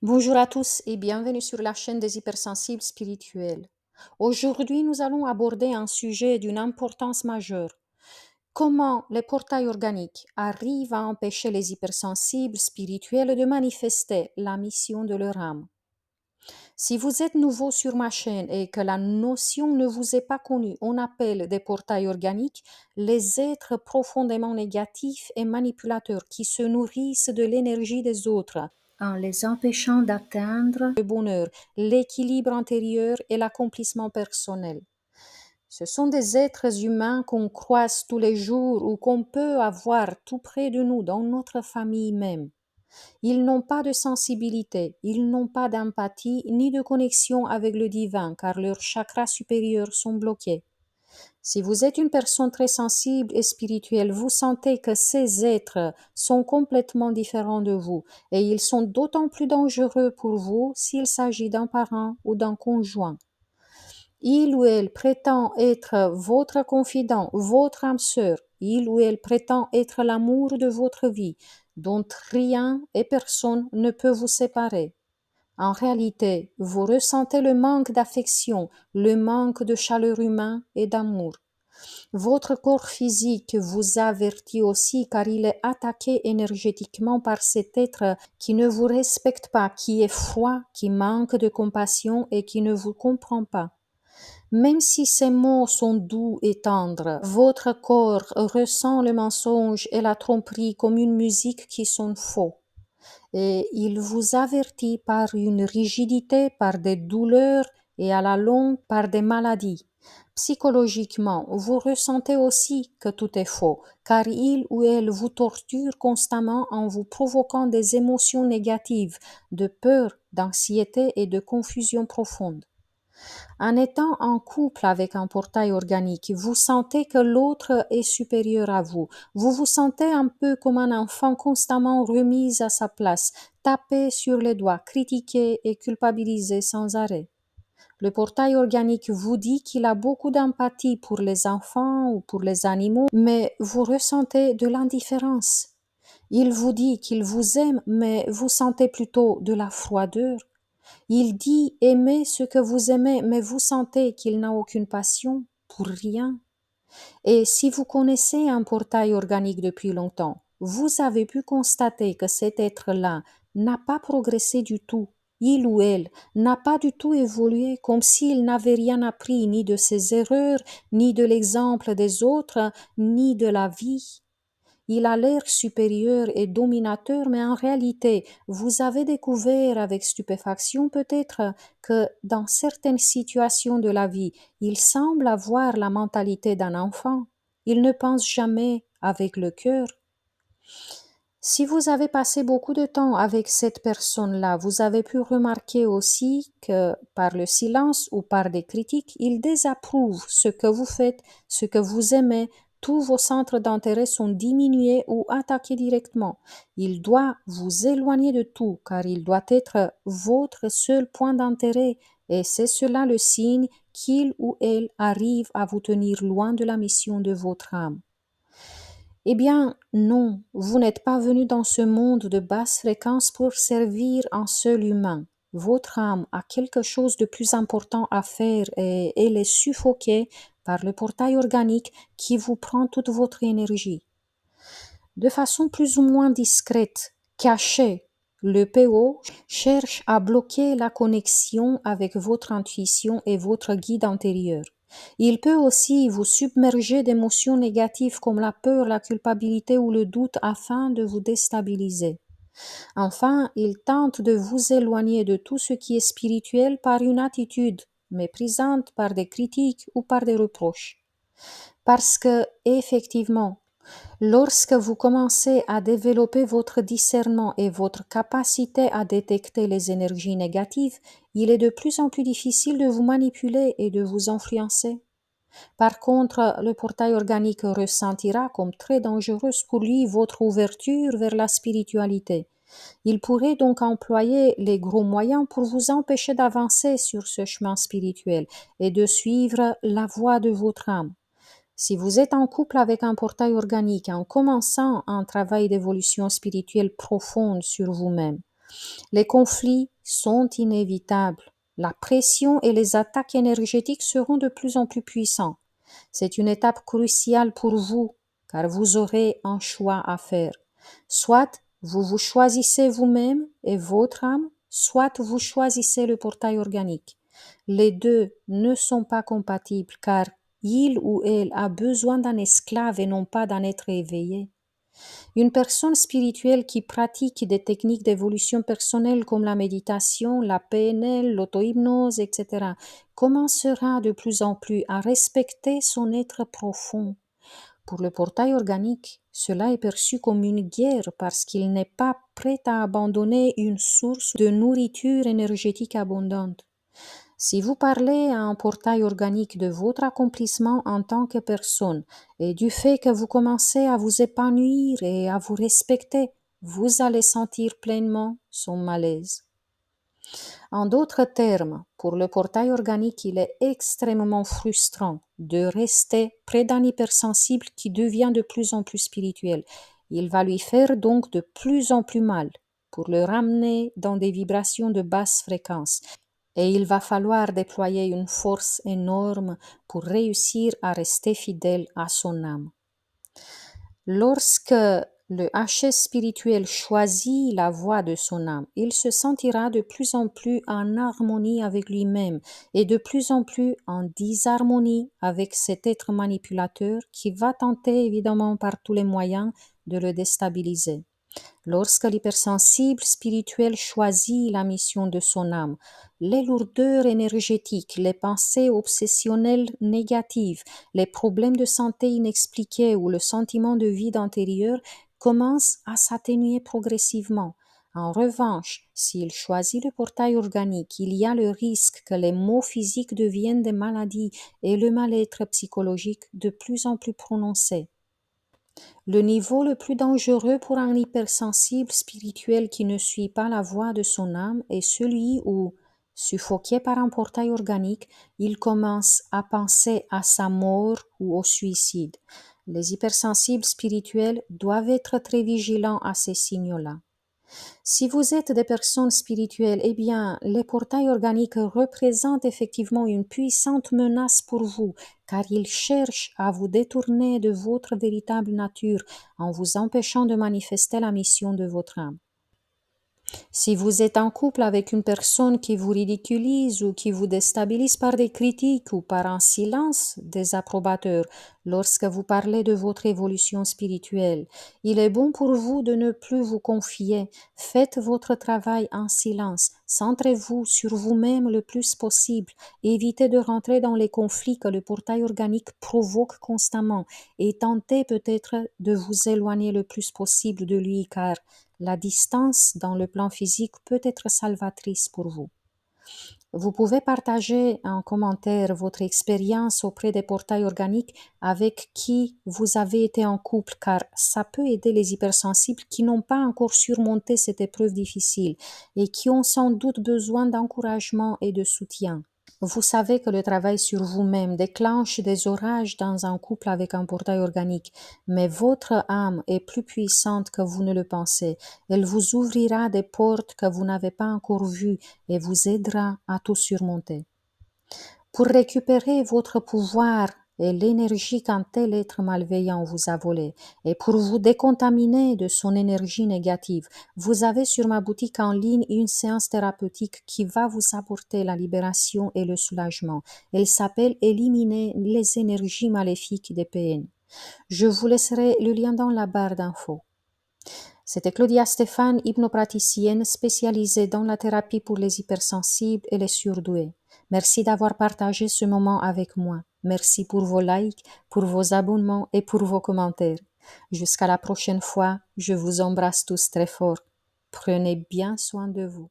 Bonjour à tous et bienvenue sur la chaîne des hypersensibles spirituels. Aujourd'hui, nous allons aborder un sujet d'une importance majeure. Comment les portails organiques arrivent à empêcher les hypersensibles spirituels de manifester la mission de leur âme. Si vous êtes nouveau sur ma chaîne et que la notion ne vous est pas connue, on appelle des portails organiques les êtres profondément négatifs et manipulateurs qui se nourrissent de l'énergie des autres en les empêchant d'atteindre le bonheur, l'équilibre intérieur et l'accomplissement personnel. Ce sont des êtres humains qu'on croise tous les jours ou qu'on peut avoir tout près de nous, dans notre famille même. Ils n'ont pas de sensibilité, ils n'ont pas d'empathie ni de connexion avec le divin car leurs chakras supérieurs sont bloqués. Si vous êtes une personne très sensible et spirituelle, vous sentez que ces êtres sont complètement différents de vous et ils sont d'autant plus dangereux pour vous s'il s'agit d'un parent ou d'un conjoint. Il ou elle prétend être votre confident, votre âme sœur. Il ou elle prétend être l'amour de votre vie, dont rien et personne ne peut vous séparer. En réalité, vous ressentez le manque d'affection, le manque de chaleur humaine et d'amour. Votre corps physique vous avertit aussi car il est attaqué énergétiquement par cet être qui ne vous respecte pas, qui est froid, qui manque de compassion et qui ne vous comprend pas. Même si ces mots sont doux et tendres, votre corps ressent le mensonge et la tromperie comme une musique qui sonne faux. Et il vous avertit par une rigidité, par des douleurs et à la longue par des maladies. Psychologiquement, vous ressentez aussi que tout est faux, car il ou elle vous torture constamment en vous provoquant des émotions négatives, de peur, d'anxiété et de confusion profonde. En étant en couple avec un portail organique, vous sentez que l'autre est supérieur à vous. Vous vous sentez un peu comme un enfant constamment remis à sa place, tapé sur les doigts, critiqué et culpabilisé sans arrêt. Le portail organique vous dit qu'il a beaucoup d'empathie pour les enfants ou pour les animaux, mais vous ressentez de l'indifférence. Il vous dit qu'il vous aime, mais vous sentez plutôt de la froideur. Il dit aimer ce que vous aimez, mais vous sentez qu'il n'a aucune passion pour rien. Et si vous connaissez un portail organique depuis longtemps, vous avez pu constater que cet être-là n'a pas progressé du tout. Il ou elle n'a pas du tout évolué, comme s'il n'avait rien appris ni de ses erreurs, ni de l'exemple des autres, ni de la vie. Il a l'air supérieur et dominateur, mais en réalité, vous avez découvert avec stupéfaction peut-être que dans certaines situations de la vie, il semble avoir la mentalité d'un enfant. Il ne pense jamais avec le cœur. Si vous avez passé beaucoup de temps avec cette personne-là, vous avez pu remarquer aussi que par le silence ou par des critiques, il désapprouve ce que vous faites, ce que vous aimez. Tous vos centres d'intérêt sont diminués ou attaqués directement. Il doit vous éloigner de tout car il doit être votre seul point d'intérêt et c'est cela le signe qu'il ou elle arrive à vous tenir loin de la mission de votre âme. Eh bien, non, vous n'êtes pas venu dans ce monde de basse fréquence pour servir un seul humain. Votre âme a quelque chose de plus important à faire et elle est suffoquée par le portail organique qui vous prend toute votre énergie. De façon plus ou moins discrète, cachée, le PO cherche à bloquer la connexion avec votre intuition et votre guide intérieur. Il peut aussi vous submerger d'émotions négatives comme la peur, la culpabilité ou le doute afin de vous déstabiliser. Enfin, il tente de vous éloigner de tout ce qui est spirituel par une attitude méprisante, par des critiques ou par des reproches. Parce que, effectivement, lorsque vous commencez à développer votre discernement et votre capacité à détecter les énergies négatives, il est de plus en plus difficile de vous manipuler et de vous influencer. Par contre, le portail organique ressentira comme très dangereuse pour lui votre ouverture vers la spiritualité. Il pourrait donc employer les gros moyens pour vous empêcher d'avancer sur ce chemin spirituel et de suivre la voie de votre âme. Si vous êtes en couple avec un portail organique en commençant un travail d'évolution spirituelle profonde sur vous-même, Les conflits sont inévitables. La pression et les attaques énergétiques seront de plus en plus puissants. C'est une étape cruciale pour vous, car vous aurez un choix à faire. Soit vous vous choisissez vous-même et votre âme, soit vous choisissez le portail organique. Les deux ne sont pas compatibles, car il ou elle a besoin d'un esclave et non pas d'un être éveillé. Une personne spirituelle qui pratique des techniques d'évolution personnelle comme la méditation, la PNL, l'auto-hypnose, etc., commencera de plus en plus à respecter son être profond. Pour le portail organique, cela est perçu comme une guerre parce qu'il n'est pas prêt à abandonner une source de nourriture énergétique abondante. Si vous parlez à un portail organique de votre accomplissement en tant que personne et du fait que vous commencez à vous épanouir et à vous respecter, vous allez sentir pleinement son malaise. En d'autres termes, pour le portail organique, il est extrêmement frustrant de rester près d'un hypersensible qui devient de plus en plus spirituel. Il va lui faire donc de plus en plus mal pour le ramener dans des vibrations de basse fréquence. Et il va falloir déployer une force énorme pour réussir à rester fidèle à son âme. Lorsque le HS spirituel choisit la voie de son âme, il se sentira de plus en plus en harmonie avec lui-même et de plus en plus en disharmonie avec cet être manipulateur qui va tenter évidemment par tous les moyens de le déstabiliser. Lorsque l'hypersensible spirituel choisit la mission de son âme, les lourdeurs énergétiques, les pensées obsessionnelles négatives, les problèmes de santé inexpliqués ou le sentiment de vide intérieur commencent à s'atténuer progressivement. En revanche, s'il choisit le portail organique, il y a le risque que les maux physiques deviennent des maladies et le mal-être psychologique de plus en plus prononcé. Le niveau le plus dangereux pour un hypersensible spirituel qui ne suit pas la voie de son âme est celui où, suffoqué par un portail organique, il commence à penser à sa mort ou au suicide. Les hypersensibles spirituels doivent être très vigilants à ces signaux-là. Si vous êtes des personnes spirituelles, eh bien, les portails organiques représentent effectivement une puissante menace pour vous, car ils cherchent à vous détourner de votre véritable nature en vous empêchant de manifester la mission de votre âme. Si vous êtes en couple avec une personne qui vous ridiculise ou qui vous déstabilise par des critiques ou par un silence désapprobateur lorsque vous parlez de votre évolution spirituelle, il est bon pour vous de ne plus vous confier. Faites votre travail en silence. Centrez-vous sur vous-même le plus possible. Évitez de rentrer dans les conflits que le portail organique provoque constamment et tentez peut-être de vous éloigner le plus possible de lui car la distance dans le plan physique peut être salvatrice pour vous. Vous pouvez partager en commentaire votre expérience auprès des portails organiques avec qui vous avez été en couple, car ça peut aider les hypersensibles qui n'ont pas encore surmonté cette épreuve difficile et qui ont sans doute besoin d'encouragement et de soutien. Vous savez que le travail sur vous-même déclenche des orages dans un couple avec un portail organique, mais votre âme est plus puissante que vous ne le pensez. Elle vous ouvrira des portes que vous n'avez pas encore vues et vous aidera à tout surmonter. Pour récupérer votre pouvoir et l'énergie qu'un tel être malveillant vous a volé, et pour vous décontaminer de son énergie négative, vous avez sur ma boutique en ligne une séance thérapeutique qui va vous apporter la libération et le soulagement. Elle s'appelle Éliminer les énergies maléfiques des PN. Je vous laisserai le lien dans la barre d'infos. C'était Claudia Stéphane, hypnopraticienne spécialisée dans la thérapie pour les hypersensibles et les surdoués. Merci d'avoir partagé ce moment avec moi. Merci pour vos likes, pour vos abonnements et pour vos commentaires. Jusqu'à la prochaine fois, je vous embrasse tous très fort. Prenez bien soin de vous.